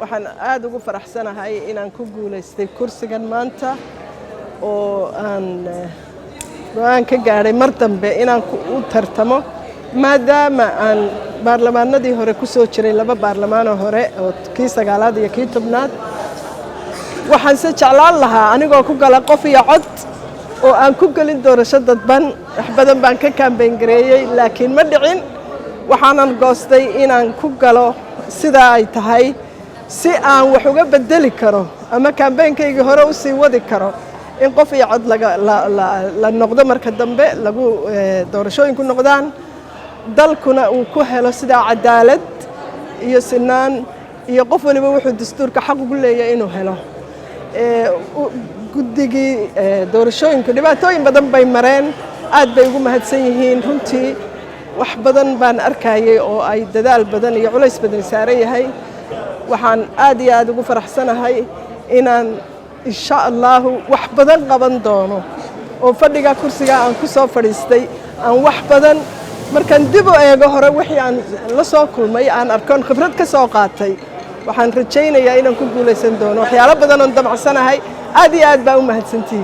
waxaan aad ugu faraxsanahay inaan ku guulaystay kursigan maanta oo aan go'aan ka gaadhay mar dambe inaan u tartamo maadaama aan baarlamaanadii hore ku soo jiray laba baarlamaanoo hore oo kii 9aad iyo kii 10aad waxaan se jeclaan lahaa anigoo ku gala qof iyo cod oo aan ku galin doorasho dadban wax badan baan ka campaign gareeyay laakiin ma dhicin waxaanan goostay inaan ku galo sida ay tahay si aan wax uga bedeli karo ama campaignkayga hore u sii wadi karo in qof iyo cod la noqdo marka dambe lagu doorashooyinku noqdaan dalkuna uu ku helo sida cadaalad iyo sinaan iyo qof waliba wuxuu dastuurka xaq ugu leeyahay inuu helo guddigii doorashooyinku dhibaatooyin badan bay mareen aad bay ugu mahadsan yihiin runtii wax badan baan arkayay oo ay dadaal badan iyo culays badan saaran yahay waxaan aad iyo aad ugu faraxsanahay inaan insha Allah wax badan qaban doono oo fadhiga kursiga aan ku soo fadhiistay aan wax badan markaan dib u eego hore wixii aan la soo kulmay aan arkoon khibrad ka soo qaatay waxaan rajaynayaa inaan ku guulaysan doono waxyaalo badan oo damacsanahay aad iyo aad baa u mahadsantihiin